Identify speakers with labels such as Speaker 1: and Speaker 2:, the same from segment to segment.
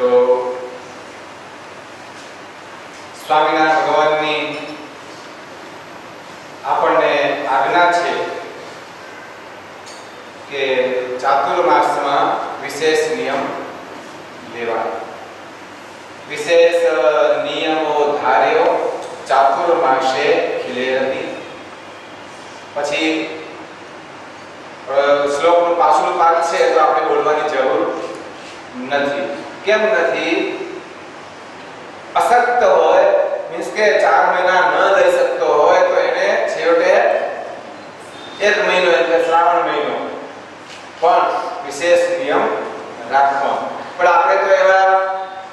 Speaker 1: તો સ્વામિનારાયણ ભગવાનની આપણને આજ્ઞા છે કે ચાતુર્માસમાં વિશેષ નિયમ લેવા, વિશેષ નિયમો ધાર્યો ચાતુર્માસે ખિલેરતી. પછી શ્લોકનું પાછલું પાઠ છે તો આપણે બોલવાની જરૂર નથી. કેમ નથી? અશક્ત હોય, મીન્સ કે 4 મહિના ન લઈ શકતો હોય તો એને છેવટે 1 મહિનો એટલે શ્રાવણ મહિનો પણ વિશેષ નિયમ રાખવા. પણ આપણે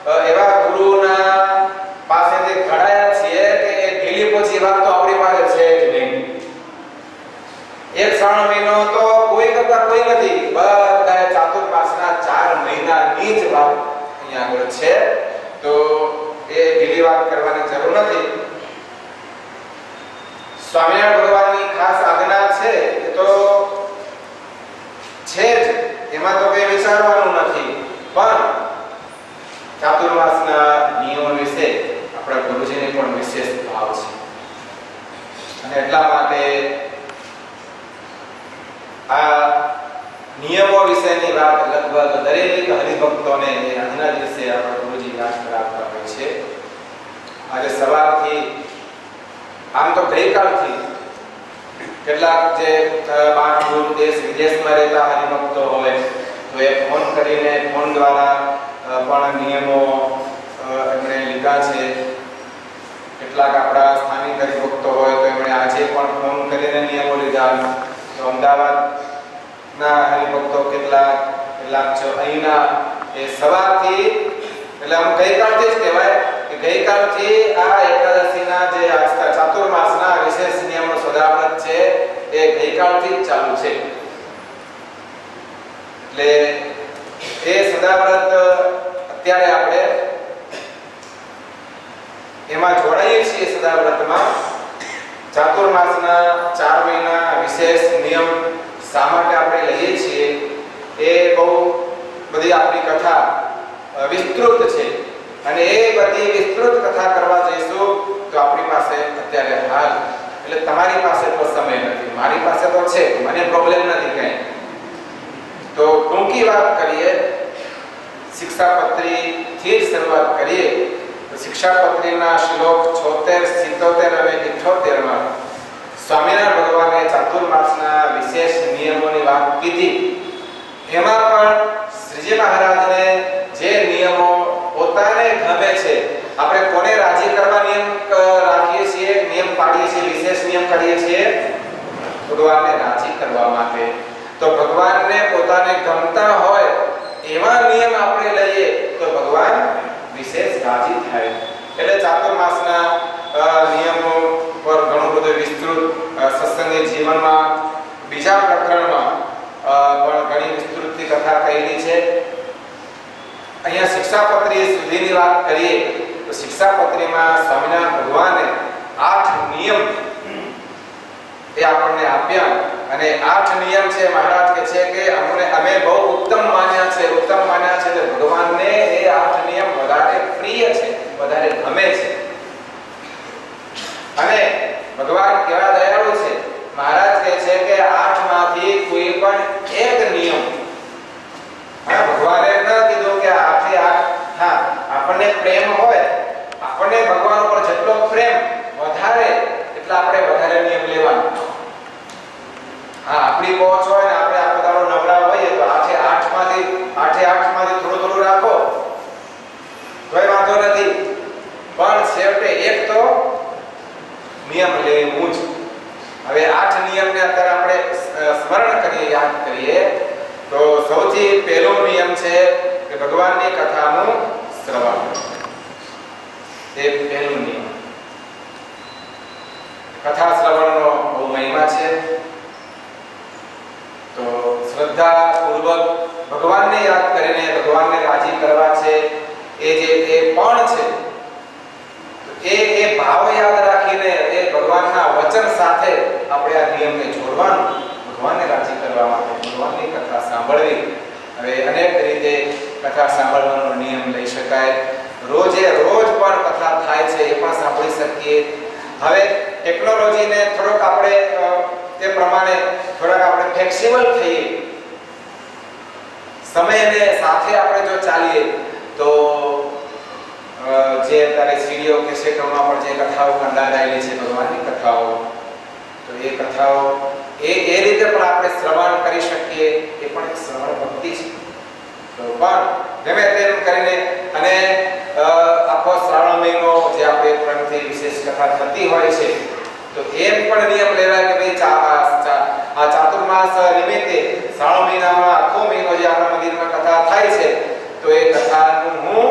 Speaker 1: તો એવા ગુરુના પાસેથી ઘડાયા છીએ કે એ ઢીલી પોચી વાત તો આપણી પાસે છે જ નહીં. 1 શ્રાવણ મહિનો તો કોઈ કરતા કોઈ નથી, બધા ચાતુર્માસના 4 મહિનાની જ વાત અહીંયા આગળ છે. તો એ ઢીલી વાત કરવાની જરૂર નથી. સ્વામિનારાયણ ભગવાનની ખાસ આજ્ઞા છે એ તો છે જ, એમાં તો કઈ વિચારવાનું નથી. પણ ચાતુર્માસના નિયમો વિશે આપણા ગુરુજીને પણ વિશેષ ભાવ છે અને એટલા માટે આ નિયમો વિશેની વાત લગભગ દરેક હરિભક્તોને આજના દિવસે આપણા ગુરુજી યાદ કરાવતા હોય છે. આજે સવારથી આમ તો ગઈકાલથી કેટલાક જે બહાર દૂર દેશ વિદેશમાં રહેતા હરિભક્તો હોય તો એ ફોન કરીને ફોન દ્વારા પણ નિયમો એમણે લીધા છે. કેટલાક આપણા સ્થાનિક હરિભક્તો હોય તો એમણે આજે પણ ફોન કરીને નિયમો લીધા. તો અમદાવાદના હરિભક્તો કેટલાક અહીંના એ સવારથી, એટલે આમ ગઈકાલથી જ કહેવાય કે ગઈકાલથી આ એકાદશીના જે આજના ચાતુર્માસના વિશેષ નિયમો સદાવ્રત છે એ ગઈકાલથી જ ચાલુ છે. એટલે એ સદાવ્રત અત્યારે આપણે એમાં જોડાઈએ છીએ. સદાવ્રતમાં ચાતુર્માસના 4 મહિના વિશેષ નિયમ શા માટે આપણે લઈએ છીએ એ બહુ બધી આપણી કથા વિસ્તૃત છે અને એ બધી વિસ્તૃત કથા કરવા જઈશું તો આપણી પાસે અત્યારે હાલ એટલે તમારી પાસે તો સમય નથી, મારી પાસે તો છે, મને પ્રોબ્લેમ નથી કઈ. તો ટૂંકી વાત કરીએ, શિક્ષાપત્રી થી શરૂઆત કરીએ તો શિક્ષાપત્રીના શ્લોક 76, 77 અને 78 માં સ્વામિનારાયણ ભગવાને ચાતુર્માસના વિશેષ નિયમોની વાત કીધી. એમાં પણ શ્રીજી મહારાજને જે નિયમો પોતાને ગમે છે, આપણે કોને રાજી કરવા નિયમ રાખીએ છીએ, નિયમ પાડીએ છીએ, વિશેષ નિયમ કરીએ છીએ? ભગવાનને રાજી કરવા માટે. તો ભગવાનને પોતાને ગમતા હોય એવા નિયમ આપણે લઈએ તો ભગવાન વિશેષ રાજી થાય. એટલે ચાતુર્માસના નિયમો પર ઘણું બધું વિસ્તૃત સત્સંગી જીવનમાં બીજા પ્રકરણમાં પણ ઘણી વિસ્તૃતથી કથા કહેલી છે. અહીંયા શિક્ષાપત્રી સુધીની વાત કરીએ તો શિક્ષાપત્રીમાં સ્વામિનારાયણ ભગવાને 8 નિયમ એ આપણને આપ્યા અને 8 નિયમ છે. મહારાજ કહે છે કે અમે બહુ ઉત્તમ માન્યા છે તો ભગવાનને એ 8 નિયમ વધારે પ્રિય છે, વધારે ગમે છે. અને ભગવાન કેવા દયાળુ છે. મહારાજ કહે છે કે 8 માંથી કોઈ પણ એક નિયમ, ભગવાને ન કીધું કે 8 હા, આપણને પ્રેમ હોય, આપણને ભગવાન ઉપર જેટલો પ્રેમ વધારે એટલા આપણે વધારે નિયમ લેવાના. હા, આપણી પહોંચ હોય ને આપણે આખો દાડો નવરા હોઈએ તો 8 માંથી થોડું થોડું રાખો કોઈ વાંધો નથી, પણ છેવટે એક તો નિયમ લેવું જ. હવે 8 નિયમને અત્યારે આપણે સ્મરણ કરીએ, યાદ કરીએ તો સૌથી પહેલો નિયમ છે કે ભગવાનની કથાનું શ્રવણ. એ પહેલો નિયમ. કથા શ્રવણનો બહુ મહિમા છે. તો શ્રદ્ધા પૂર્વક ભગવાનને યાદ કરીને ભગવાનને રાજી કરવા છે એ જે એ પણ છે એ ભાવ યાદ રાખીને એ ભગવાનના વચન સાથે આપણે આ નિયમને જોડવાનું, ભગવાનને રાજી કરવા માટે ભગવાનની કથા સાંભળવી. હવે અનેક રીતે કથા સાંભળવાનો નિયમ લઈ શકાય. રોજે રોજ પણ કથા થાય છે એ પણ સાંભળી શકીએ. હવે ટેકનોલોજીને થોડોક આપણે તે પ્રમાણે થોડાક આપણે ફ્લેક્સિબલ થઈએ, સમયને સાથે આપણે જો ચાલીએ તો જે અત્યારે સીડીઓ કે સેટોમાં પણ જે કથાઓ કંડારાયેલી છે ભગવાનની કથાઓ, તો એ કથાઓ એ રીતે પણ આપણે શ્રવણ કરી શકીએ. એ પણ એક શ્રવણ ભક્તિ છે. તો પણ ગમે તેમ કરીને અને આખો શ્રાવણ મહિનો જે આપણે પ્રેમથી વિશેષ કથા થતી હોય છે, તો એમ પણ નિયમ લેવાય કે ભાઈ આ ચાતુર્માસ નિમિત્તે શ્રાવણ મહિનામાં આખો મહિનો જે આપણા મંદિરમાં કથા થાય છે, તો એ કથાનું હું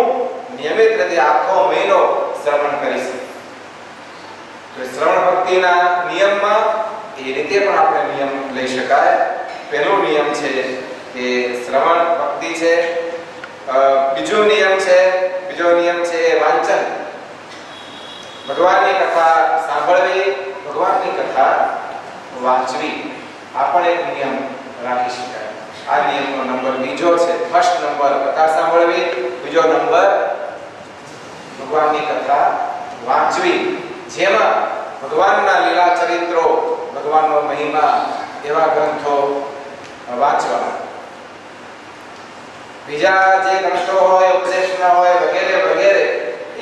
Speaker 1: નિયમિત રીતે આખો મહિનો શ્રવણ કરીશ. તો શ્રવણ ભક્તિના નિયમમાં એ રીતે પણ આપણે નિયમ લઈ શકાય. પહેલો નિયમ છે કે શ્રવણ ભક્તિ છે. બીજો નિયમ છે વાંચન. ભગવાનની કથા સાંભળવી, ભગવાનની કથા વાંચવી, આ પણ એક નિયમ રાખી શકાય. આ નિયમનો નંબર બીજો છે. ફર્સ્ટ નંબર કથા સાંભળવી, બીજો નંબર ભગવાનની કથા વાંચવી, જેમાં ભગવાનના લીલા ચરિત્રો, ભગવાનનો મહિમા એવા ગ્રંથો વાંચવા. બીજા જે ગ્રંથો હોય, ઉપદેશના હોય વગેરે વગેરે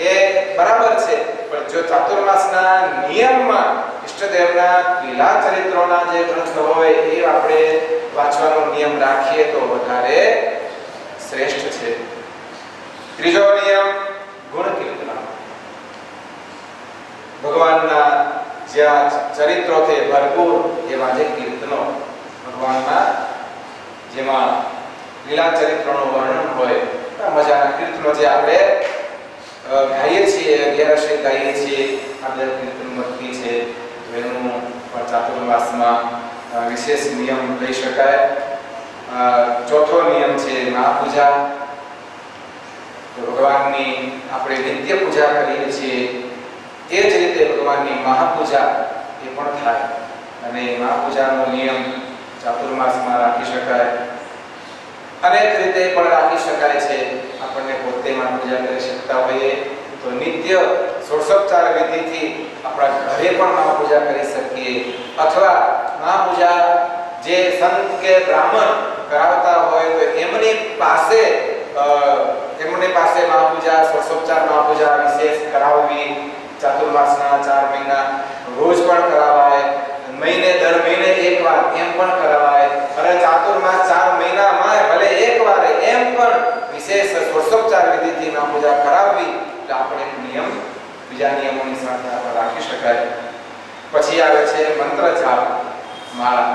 Speaker 1: એ બરાબર છે, પણ જો ચાતુર્માસના નિયમમાં ઈષ્ટદેવના લીલા ચરિત્રોના જે ગ્રંથો હોય એ આપણે વાંચવાનો નિયમ રાખીએ તો વધારે શ્રેષ્ઠ છે. ત્રીજો નિયમ ગુણ કીર્તન. ભગવાનના જ્યાં ચરિત્રોથી ભરપૂર એવા જે કીર્તનો, ભગવાનના જેમાં લીલા ચરિત્રોનું વર્ણન હોય, મજાના કીર્તનો જે આપણે ગાઈએ છીએ, 11 ગાઈએ છીએ, આપણે કીર્તન ભક્તિ છે, એનું પણ ચાતુર્માસમાં વિશેષ નિયમ લઈ શકાય. ચોથો નિયમ છે મહાપૂજા. તો ભગવાનની આપણે નિત્ય પૂજા કરીએ છીએ, એ જ રીતે ભગવાનની મહાપૂજા એ પણ થાય, અને મહાપૂજાનો નિયમ ચાતુર્માસમાં રાખી શકાય. અનેક રીતે પણ રાખી શકાય છે. આપણને પોતે મહાપૂજા કરી શકતા હોઈએ તો નિત્ય ષોડશોપચાર વિધિથી આપણા ઘરે પણ મહાપૂજા કરી શકીએ, અથવા મહાપૂજા જે સંત કે બ્રાહ્મણ કરાવતા હોય તો એમની પાસે મહાપૂજા, ષોડશોપચાર મહાપૂજા વિશેષ કરાવવી. ચાતુર્માસના 4 મહિના રોજ પણ કરાવાય, દર મહિને એકવાર એમ પણ કરાવાય, અને ચાતુર્માસ 4 મહિનામાં ભલે એકવાર એમ પણ વિશેષ ષોડશોપચાર વિધિથી મહાપૂજા કરાવવી. એટલે આપણે નિયમ બીજા નિયમોની સાથે આપણે રાખી શકાય. પછી આવે છે મંત્ર જાપ, માળા.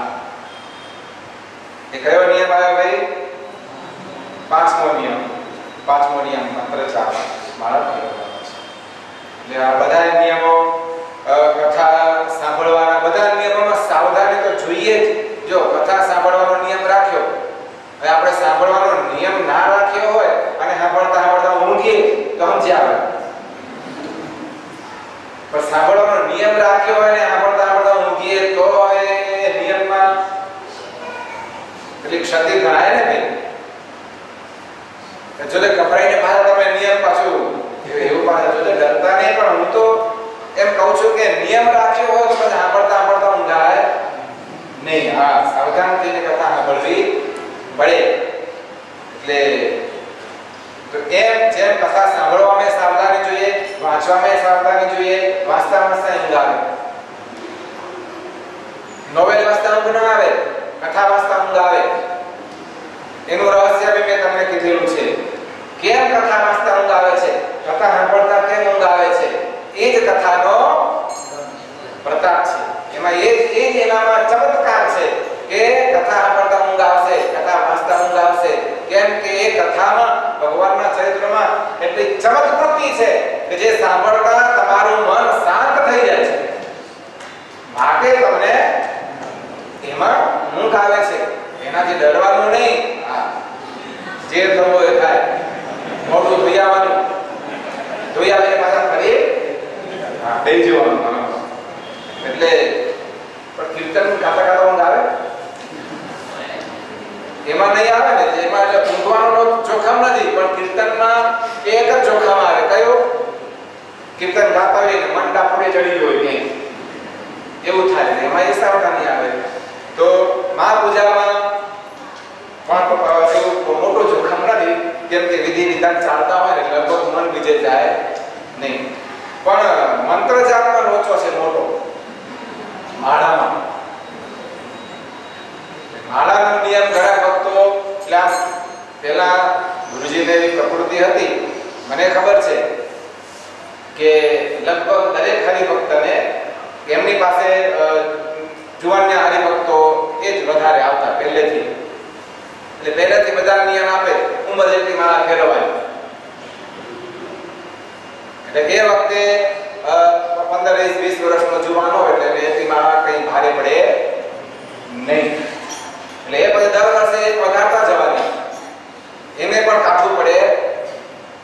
Speaker 1: એ કયો નિયમ આવ્યો ભાઈ? પાંચમો નિયમ મંત્ર જાપ, માળા ફેરવવાનો છે. એટલે આ બધા નિયમો, કથા સાંભળવાના બધા નિયમોમાં સાવધાની તો જોઈએ જ. જો કથા સાંભળવાનો નિયમ રાખ્યો, હવે આપણે સાંભળવાનો નિયમ ના રાખ્યો હોય અને સાંભળતા ઊંઘીએ તો સમજી આવે, પણ સાંભળવાનો નિયમ રાખ્યો હોય ને સાંભળતા ઊંઘીએ તો એ નિયમમાં એટલી ક્ષતિ ગણાય ને ભાઈ. જો કપડાઈને પાછા તમે નિયમ પાછું એવું પાછા જો ડરતા નહીં, પણ હું તો એમ કહું છું કે નિયમ રાખ્યો હોય તો પછી સાંભળતા ઊંઘાય નહીં. હા, સાવધાન થઈને કથા સાંભળવી પડે. એટલે તો એમ જેમ કથા સાંભળવામાં સાવધાની જોઈએ, વાંચવામાં સાવધાની જોઈએ. વાંચતા ઊંઘ આવે, નોવેલ વાંચતા ઊંઘ ન આવે, કથા વાંચતા ઊંઘ આવે. એનું રહસ્ય બી મેં તમને કીધેલું છે. કેમ કથા વાંચતા ઊંઘ આવે છે, કથા સાંભળતા કેમ ઊંઘ આવે છે, એ જ કથાનો પ્રતાપ છે. એમાં એ જ એનામાં ચમત્કાર છે કે કથા સાંભળતા ઊંઘ આવશે, કથા વાંચતા ઊંઘ આવશે. કેમ કે એ કથામાં ભગવાનના ચરિત્રમાં એટલી ચમત્કૃતિ છે કે જે સાંભળતા તમારું મન શાંત થઈ જાય છે, માટે તમને એમાં ઊંઘ આવે છે. એનાથી ડરવાનું નહીં. જે થવું એ થાય, મોઢું ધોઈ આવવાનું, ધોઈ આવીને પાછા ફરી બેસી જવાનું. એટલે પણ કીર્તન ગાતા ઊંઘ આવે એમાં નહીં આવે ને, એમાં એટલે ઊંઘવાનો જોખમ નથી. ચડી ગયો હોય ક્યાંય એવું થાય છે, એમાં એ સાવધાની નહીં આવે. તો મા પૂજામાં પણ એવું મોટું જોખમ નથી, કેમ કે વિધિ વિધાન ચાલતા હોય ને લગભગ મન બીજે જાય નહીં. પણ મંત્ર જાપમાં લોચો છે મોટો માળામાં. માળાનો નિયમ ઘણા ભક્તો એટલે પેલા ગુરુજીને એવી પ્રકૃતિ હતી, મને ખબર છે કે લગભગ દરેક હરિભક્તને એમની પાસે જુવાનના હરિભક્તો એ જ વધારે આવતા પહેલેથી. એટલે પહેલેથી બધા નિયમ આપે ઉંમર જેટલી માળા ફેરવાય. એટલે એ વખતે 15 20 વર્ષનો જુવાન હોય એટલે એટલી માળા કઈ ભારે પડે નહીં. એટલે એ પછી દર વર્ષે એક વગાડતા જવાની. એને પણ કાઠું પડે,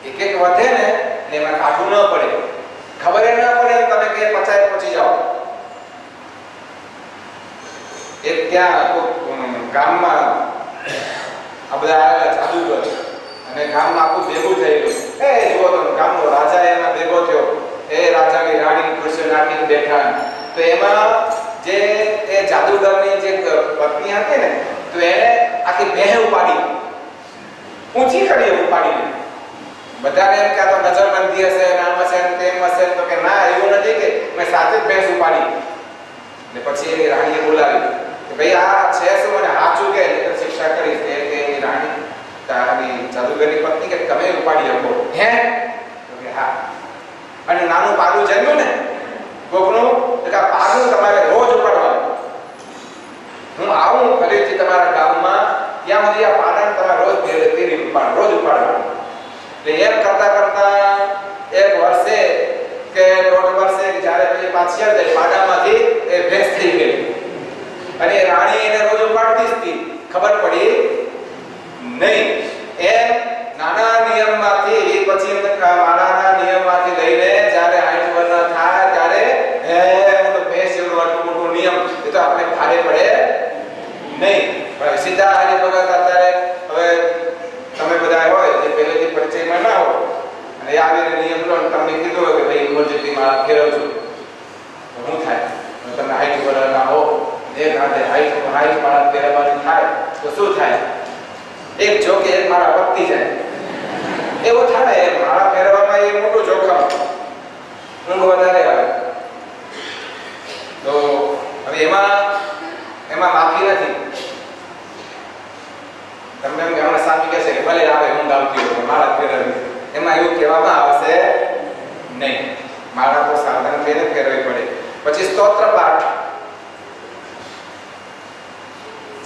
Speaker 1: એક એક વધે ને એમાં કાઠું ન પડે, ખબર ન પડે તમે કે 50 પહોંચી જાઓ. એક ત્યાં ગામમાં આ બધા આવેલા જાદુગર અને ગામમાં આખું ભેગું થયેલું. એ જુઓ તો ગામનો રાજા એમાં ભેગો થયો, એ રાજાની રાણી ખુરશી નાખીને બેઠા. તો એમાં જે એ જાદુગરની જે પત્ની હતી ને, તો એને આખી ભેહ ઉપાડી, ઊંચી કરી ઉપાડીને. બધાને એમ કે આ તો નજરબંધી હશે, નામ હશે, તેમ હશે. તો કે ના, એવું નથી કે મેં સાચી જ ભેંસ ઉપાડી. ને પછી એની રાણીએ બોલાવી કે ભાઈ આ છે શું, મને સાચું કે શિક્ષા કરીશ. કે રાણી તારી જાદુગરની પત્ની કે તમે ઉપાડી શકો હે? તો કે હા. અને નાનું પાલું જન્મ્યું ને કોકનું, તો કે પાલું તમારે રોજ ઉપાડવાનું. હું આવું ફરીથી તમારા ગામમાં, ત્યાં સુધી આ પાડાને તમારે રોજ તેરી રોજ ઉપાડવાનું. એટલે એમ કરતા કરતા એક વર્ષે કે 1.5 વર્ષે જ્યારે પછી પાછી આવી પાડામાંથી એ ભેંસ થઈ ગઈ. અને રાણી એને રોજ ઉપાડતી હતી, ખબર પડી નહીં. એમ નાના નિયમમાંથી પછી માળાના નિયમમાંથી લઈને જ્યારે 60 વર્ષના થાય ત્યારે હું તો ભેંસ જેવું આટલું મોટું નિયમ, એ તો આપણે ભારે પડે નહીં. પણ સીધા હારી ભગત અત્યારે હવે તમે બધા હોય જે પહેલેથી પરિચયમાં ના હોય અને આવીને નિયમ લો, તમને કીધું હોય કે ભાઈ ઉંમર જેટલી માળા ફેરવજો, તો શું થાય? તમે 60 વર્ષના હો, એક હાથે 60 માળા ફેરવવાની થાય તો શું થાય? એક જોકે એક માળા પતી જાય એવું થાય. એ માળા ફેરવામાં એ મોટું જોખમ, ઊંઘ વધારે આવે. તો હવે એમાં માફી નથી. તમને એમ હમણાં સાચું કહેશે કે ભલે આવે ઊંઘ આવતી હોય માળા ફેરવવી, એમાં એવું કહેવામાં આવશે નહીં. માળા તો સાધન ફેરવવી પડે. પછી સ્તોત્ર પાઠ,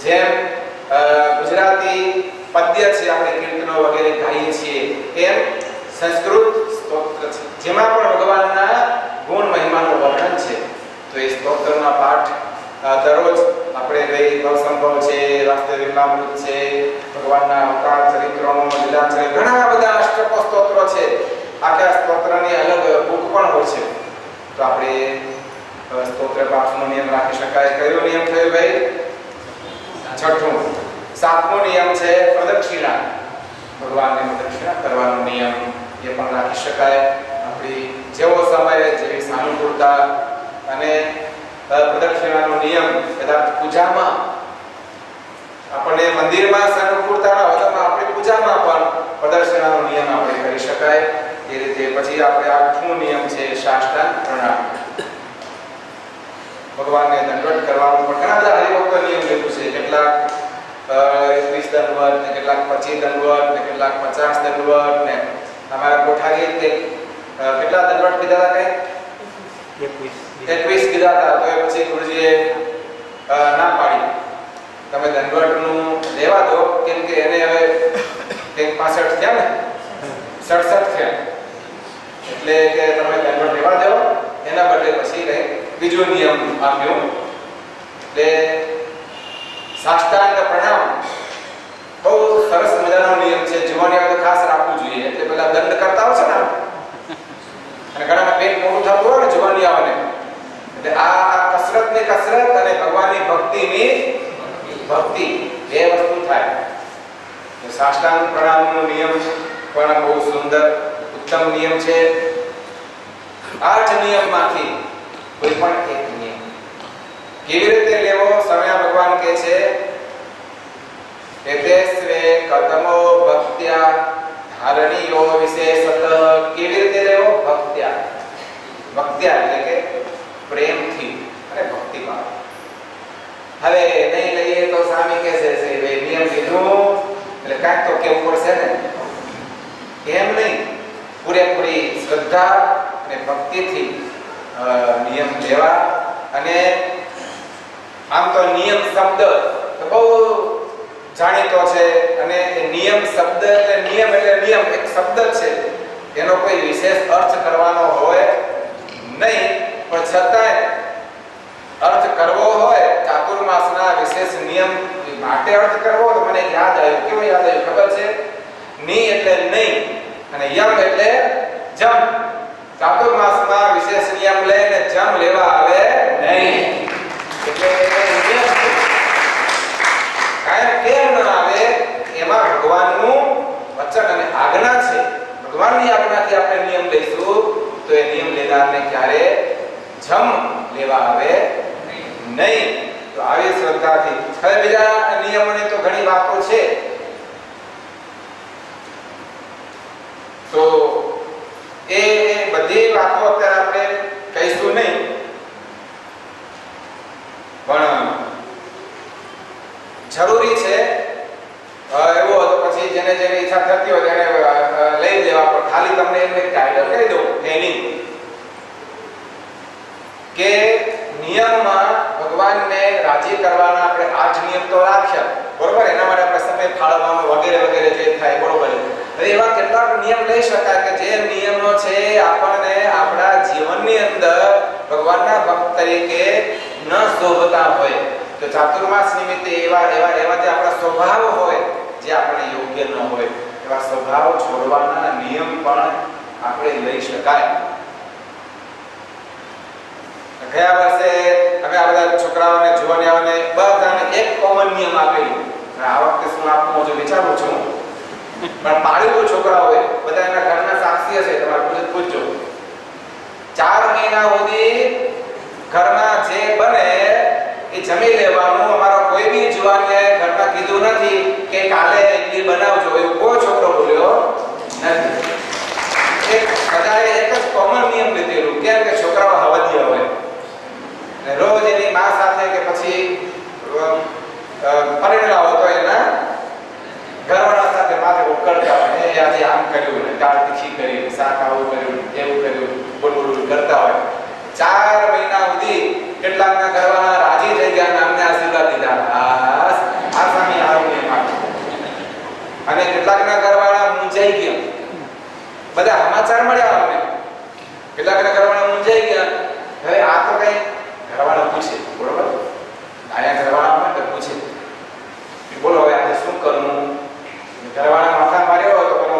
Speaker 1: જેમ ગુજરાતી પદ્ય છે, આપણે કીર્તનો વગેરે ગાઈએ છીએ, એમ સંસ્કૃત સ્તોત્ર છે જેમાં પણ ભગવાનના ગુણ મહિમાનું વર્ણન છે. તો એ સ્તોત્રના પાઠ દરરોજ આપણે ભાઈ ભવસંભવ છે, વાસ્તવિકામૃત છે, ભગવાનના અવતાર ચરિત્રોનો લીલા ચરિત્ર, ઘણા બધા અષ્ટકો સ્તોત્રો છે. આખા સ્તોત્રની અલગ બુક પણ હોય છે. તો આપણે સ્તોત્ર પાઠનો નિયમ રાખી શકાય. કયો નિયમ થયો ભાઈ? છઠ્ઠું. 7મો નિયમ છે પ્રદક્ષિણા, ભગવાનને પ્રદક્ષિણા કરવાનો નિયમ, એ પણ રાખી શકાય. આપણી જેવો સમય જેવી સાનુકૂળતા. અને પ્રદક્ષિણાનો નિયમ કદાચ પૂજામાં આપણે મંદિરમાં સાનુકૂળતા ના હોય તો આપણે પૂજામાં પણ પ્રદક્ષિણાનો નિયમ આપણે કરી શકાય. એ રીતે પછી આપણે 8મો નિયમ છે સાષ્ટાંગ પ્રણામ, ભગવાનને દંડવત કરવાનો. પણ ઘણા બધા હરિભક્તો નિયમ લીધું છે. કેટલાક 21 દંડવત ને કેટલાક 25 દંડવત ને કેટલાક 50 દંડવત ને અમારા કોઠારી તે કેટલા દંડવત કીધા હતા? કઈ 21 કીધા હતા. તો એ પછી ગુરુજીએ ના પાડી, તમે દંડવતનું લેવા દો, કેમ કે એને હવે કંઈક 65 થયા ને 67 થયા, એટલે કે તમે દંડવત લેવા દો. એના બદલે પછી કંઈક બીજો નિયમ આપ્યો. એટલે સાષ્ટાંગ પ્રણામ બહુ સરસ મજાનો નિયમ છે. જુવાનીઓ તો ખાસ રાખવું જોઈએ. એટલે પેલા દંડ કરતા હોય છે ને, અને ઘણા પેટ મોટું થતું હોય ને જુવાનીઓને, એટલે આ કસરતની કસરત અને ભગવાનની ભક્તિની ભક્તિ બે વસ્તુ થાય. તો સાષ્ટાંગ પ્રણામનો નિયમ પણ બહુ સુંદર ઉત્તમ નિયમ છે. 8 નિયમમાંથી કોઈ પણ એક નિયમ કેવી રીતે લેવો? સ્વામિનારાયણ ભગવાન કહે છે એતેસ્વે કતમો ભક્ત્યા ધારણીયો વિશેષત. કેવી રીતે લેવો? ભક્ત્યા. ભક્ત્યા એટલે કે પ્રેમથી અને ભક્તિભાવ. હવે નહીં લઈએ તો સ્વામી કહે છે નિયમ લીધું એટલે કાંઈક તો કેવું પડશે ને, એમ નહીં. પૂરેપૂરી શ્રદ્ધા અને ભક્તિથી નિયમ લેવા. અને આમ તો નિયમ શબ્દ તો બહુ જાણીતો છે, અને નિયમ શબ્દ એટલે નિયમ એક શબ્દ છે, એનો કોઈ વિશેષ અર્થ કરવાનો હોય નહીં. પણ છતાંય અર્થ કરવો હોય, ચાતુર્માસના વિશેષ નિયમ માટે અર્થ કરવો, તો મને યાદ આવ્યું. કેવું યાદ આવ્યું ખબર છે? ની એટલે નહીં અને યમ એટલે જમ. ચાતુર્માસમાં વિશેષ નિયમ લઈને જમ લેવા આવે નહીં. એટલે નિયમ કાયમ કેમ ન આવે, એમાં ભગવાનનું વચન અને આજ્ઞા છે. ભગવાનની આજ્ઞાથી આપણે નિયમ લઈશું તો એ નિયમ લેનારને ક્યારે જમ લેવા આવે નહીં. તો આવી શ્રદ્ધાથી. હવે બીજા નિયમોની તો ઘણી વાતો છે, તો એ બધી વાતો અત્યારે આપણે કહીશું નહીં. પણ જરૂરી છે એવો તો પછી જેને જેને ઈચ્છા થતી હોય તેને લઈ લેવા. પણ ખાલી તમને એનું એક ટાઇટલ કહી દઉં એની કે નિયમમાં ભગવાનને રાજી કરવાના આપણે 8 નિયમ તો રાખ્યા, બરોબર? એના માટે આપણે સમય ફાળવવાનો વગેરે વગેરે જે થાય, બરોબર? હવે એવા કેટલાક નિયમ લઈ શકાય કે જે નિયમો છે આપણને આપણા જીવનની અંદર ભગવાનના ભક્ત તરીકે ન શોભતા હોય. તો ચાતુર્માસ નિમિત્તે એવા જે આપણા સ્વભાવ હોય જે આપણે યોગ્ય ન હોય, એવા સ્વભાવ છોડવાના નિયમ પણ આપણે લઈ શકાય. ગયા વર્ષે અમે આ બધા છોકરાઓને જુવાનિયાઓને બધાને એક કોમન નિયમ આપેલું. આ વખતે શું આપવું જો વિચારું છું, પણ પાડ્યું છોકરાઓએ બધા એના ઘરના સાક્ષી હશે, તમારે પૂછજો. 4 મહિના સુધી ઘરમાં જે બને એ જમી લેવાનું. અમારો કોઈ બી જુવાનિયાએ ઘરમાં કીધું નથી કે કાલે ઇડલી બનાવજો, એવું કોઈ છોકરો બોલ્યો નથી. બધાએ એક જ કોમન નિયમ લીધેલું, કેમ કે છોકરાઓ હવદિયા હોય અને રોજ એની માં સાથે કે પછી પરિણેલા હોય તો એના ઘરવાળા સાથે માથે ઉકળતા હોય, એ આજે આમ કર્યું ને દાળ તીખી કરી, શાક આવું કર્યું, એવું કર્યું, બોલું કરતા હોય. 4 મહિના સુધી કેટલાકના ઘરવાળા રાજી થઈ ગયા, નામને આશીર્વાદ દીધા, બસ આ સ્વામી આવું નહીં માગો. અને કેટલાકના ઘરવાળા મૂંઝાઈ ગયા. બધા સમાચાર મળ્યા અમને, કેટલાકના ઘરવાળા મૂંઝાઈ ગયા. હવે આ તો કઈ ઘરવાળા પૂછે, બરોબર? આયા ઘરવાળા હોય તો પૂછે, બોલો હવે આજે શું કરવું? ઘરવાળા માથા માર્યો હોય તો પેલો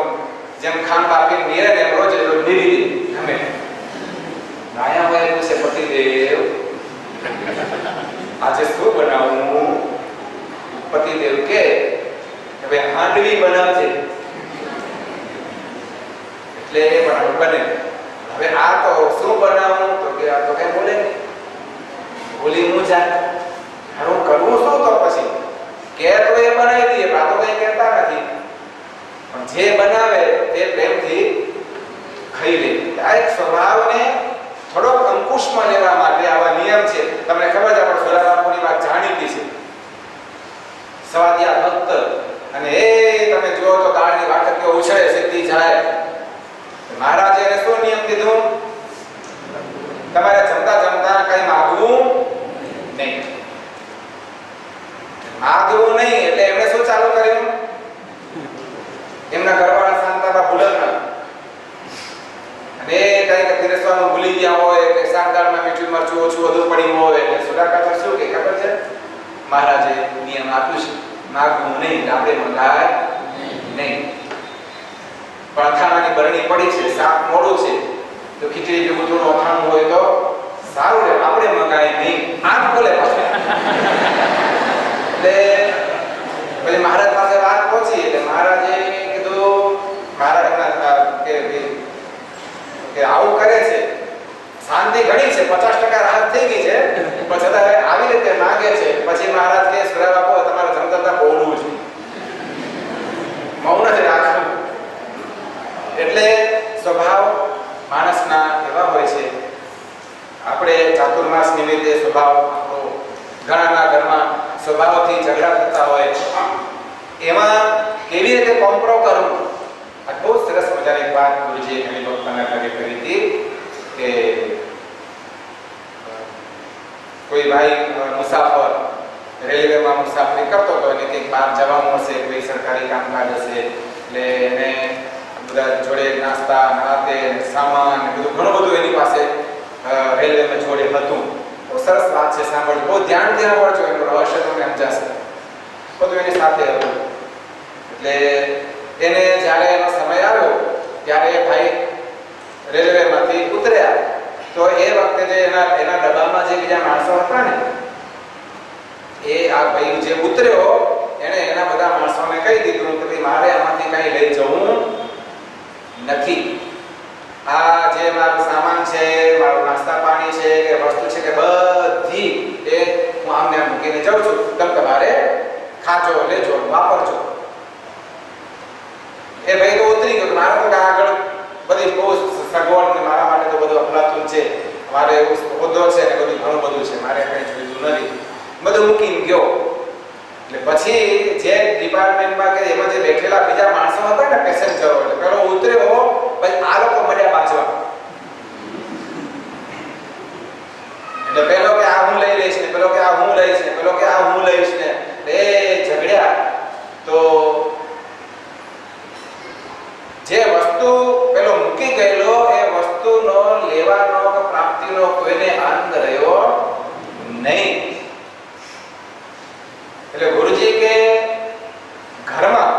Speaker 1: જેમ ખાન બાપી નીરે ને રોજ નીરી ગમે. આયા હોય પૂછે, પતિદેવ આજે શું બનાવવું? પતિદેવ કે હવે હાંડવી બનાવજે. એટલે એ બનાવ બને. હવે આ તો શું બનાવવું? તો કે આ તો કઈ બોલે નહીં, બોલી હું જાય. હું કરવું શું? તો પછી કે તો એ બનાવી દઈએ, આ તો કઈ કહેતા નથી. પણ જે બનાવે તે પ્રેમથી ખાઈ લે. આ એક સ્વભાવને થોડોક અંકુશમાં લેવા માટે આવા નિયમ છે. તમને ખબર છે, આપણે સોલાબાપુની વાત જાણીતી છે, સવાદિયા ભક્ત. અને એ તમે જુઓ તો દાળની વાટકીઓ ઉછળે સીધી જાય. મહારાજે એને શું નિયમ કીધું? તમારે જમતા જમતા કઈ માગવું નહીં. માગવું નહીં એટલે એમણે શું ચાલુ કર્યું? એમના ઘરવાળા શાંતાબા ભૂલરના અને કઈ પીરસવાનું ભૂલી ગયા હોય કે શાકદાળમાં મીઠું મરચું ઓછું વધુ પડ્યું હોય એટલે સુડાકાચર શું કે ખબર છે? મહારાજે નિયમ આપ્યું છે, માગવું નહીં, આપણે મંગાય નહીં. પણ અથાણાની બરણી પડી છે, શાક મોડું છે, તો ખીચડી ભેગું થોડું અથાણું હોય તો સારું રહે, આપણે મંગાય નહીં. આમ બોલે પાછું. એટલે પછી મહારાજ પાસે વાત પહોંચી એટલે મહારાજે કીધું, મહારાજના કે આવું કરે છે, શાંતિ ઘણી છે, 50% રાહત થઈ ગઈ છે, પણ છતાં આવી રીતે માંગે છે. પછી મહારાજ કહે સુરા બાપુ તમારે જમતા બોલવું છે, મૌન જ રાખવું. એટલે સ્વભાવ માણસના એવા હોય છે. આપણે ચાતુર્માસ નિમિત્તે સ્વભાવ આપણો ઘણાના ઘરમાં સ્વભાવથી ઝઘડા થતા હોય, એમાં કેવી રીતે કોમ્પ્રો કરવું, આ બહુ સરસ મજાની એક વાત ગુરુજીએ ઘણી વખતના ઘરે કરી હતી કે કોઈ ભાઈ મુસાફર રેલવેમાં મુસાફરી કરતો હતો અને કંઈક બહાર જવાનું હશે, કોઈ સરકારી કામકાજ હશે, એટલે એને બધા જોડે નાસ્તા નાતે સામાન બધું ઘણું બધું એની પાસે રેલવેમાં જોડે હતું. બહુ સરસ વાત છે, સાંભળજો, બહુ ધ્યાનથી સાંભળજો, એનું રહસ્ય તમને સમજાશે. બધું એની સાથે હતું. એટલે એને જ્યારે એનો સમય આવ્યો ત્યારે એ ભાઈ રેલવેમાંથી ઉતર્યા, તો એ વખતે જે એના ડબ્બામાં જે બીજા માણસો હતા ને, એ આ ભાઈ જે ઉતર્યો એને એના બધા માણસોને કહી દીધું કે ભાઈ મારે આમાંથી કંઈ લઈ જવું નથી. આ જે મારો સામાન છે, મારું નાસ્તા પાણી છે કે વસ્તુ છે કે બધી એ હું આમને મૂકીને જાઉં છું, તમારે ખાજો, લેજો, વાપરજો. એ ભાઈ તો ઉતરી ગયો, મારે તો આગળ બધી બહુ સગવડ ને મારા માટે તો બધું અફલાતુન છે, મારે એવું હોદ્દો છે ને બધું ઘણું બધું છે, મારે કંઈ જોઈતું નથી, બધું મૂકીને ગયો. એટલે પછી જે ડિપાર્ટમેન્ટમાં કે એમાં જે બેઠેલા બીજા માણસો હતા ને, પેસેન્જરો, એટલે પેલો ઉતર્યો, પછી આ લોકો મળ્યા બાજવા. એટલે પેલો કે આ હું લઈ લઈશ ને, પેલો કે આ હું લઈશ ને, પેલો કે આ હું લઈશ ને, એ ઝઘડ્યા. તો જે વસ્તુ પેલો મૂકી ગયેલો એ વસ્તુનો લેવાનો કે પ્રાપ્તિનો કોઈને આનંદ રહ્યો નહીં. એટલે ગુરુજી કે ઘરમાં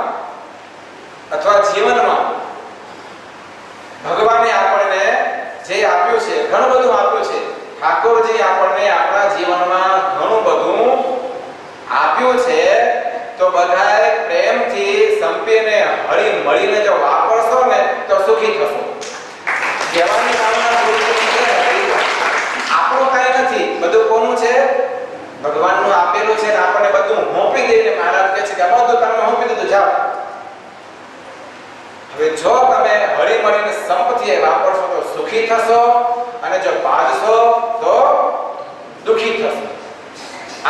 Speaker 1: અથવા જીવનમાં ભગવાને આપણને જે આપ્યું છે, ઘણું બધું આપ્યું છે. ઠાકોરજી આપણને આપણા જીવનમાં ઘણું બધું આપ્યું છે, તો બધાએ પ્રેમથી સંપીને હળી મળીને જો વાપરશો ને તો સુખી થશો. કહેવાની ભાવના આપણું કાંઈ નથી, બધું કોનું છે? ભગવાનનું આપેલું છે ને આપણને બધું હોંપી દઈને મહારાજ કહે છે કે બધું તમને હોંપી દીધું, જાઓ. હવે જો તમે હળી મળીને સંપથી વાપરશો તો સુખી થશો, અને જો બાજશો તો દુખી થશો.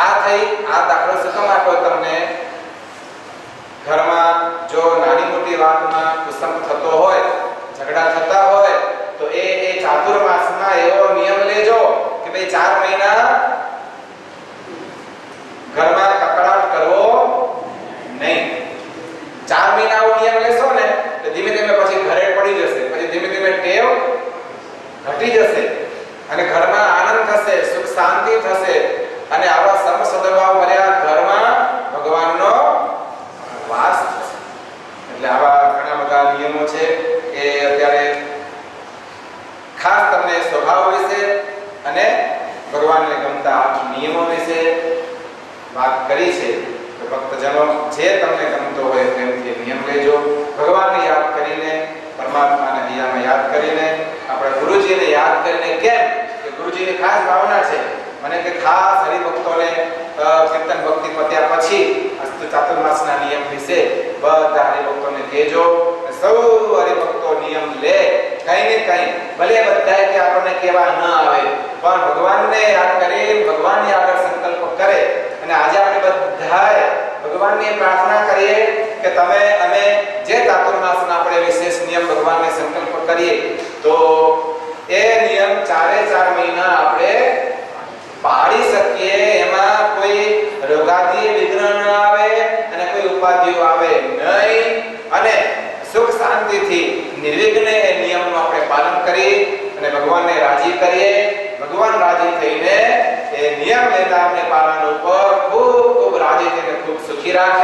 Speaker 1: આ થઈ આ દાખલો સુખમ આપ્યો તમને. ઘરમાં જો નાની મોટી વાતમાં કુસંગ થતો હોય, ઝઘડા થતા હોય, તો એ ચાતુર્માસમાં એવો નિયમ લેજો કે ભાઈ 4 મહિના ઘરમાં કકડાટ કરવો નહીં. 4 મહિના નિયમ લેશો ને તો ધીમે ધીમે પછી ઘરે પડી જશે, પછી ધીમે ધીમે ટેવ ઘટી જશે અને ઘરમાં આનંદ થશે, સુખ શાંતિ થશે, અને આવા સમસદભાવ ભર્યા ઘરમાં ભગવાનનો વાસ થશે. એટલે આવા ઘણા બધા નિયમો છે કે અત્યારે ખાસ તમને સ્વભાવ વિશે અને ભગવાનને ગમતા 8 નિયમો વિશે વાત કરી છે. તો ભક્તજનો જે તમને ગમતો હોય પ્રેમથી નિયમ લેજો. ભગવાનને યાદ કરીને, પરમાત્માને હૈયામાં યાદ કરીને, આપણે ગુરુજીને યાદ કરીને. કેમ કે ગુરુજીની ખાસ ભાવના છે મને કે ખાસ હરિભક્તોને કીર્તન ભક્તિ પત્યા પછી અસ્તુ ચાતુર્માસના નિયમ વિશે બધા હરિભક્તોને કહેજો. સૌ હરિભક્તો નિયમ લે, કઈ ને કઈ, ભલે બધાએ કે આપણને કહેવા ન આવે, પણ ભગવાનને યાદ કરી ભગવાનની આગળ સંકલ્પ કરે. અને આજે આપણે બધાએ ભગવાનની પ્રાર્થના કરીએ કે તમે અમે જે ચાતુર્માસના આપણે વિશેષ નિયમ ભગવાનને સંકલ્પ કરીએ તો એ નિયમ 4 મહિના આપણે પાડી શકીએ, એમાં કોઈ રોગાદી વિઘ્ન ન આવે અને કોઈ ઉપાધિઓ આવે નહીં, અને સુખ શાંતિથી નિર્વિઘ્ને એ નિયમનું આપણે પાલન કરી અને ભગવાનને રાજી કરીએ. ભગવાન રાજી થઈને એ નિયમ લેનારને પાલન ઉપર ખૂબ ખૂબ રાજી થઈને ખૂબ સુખી રાખે.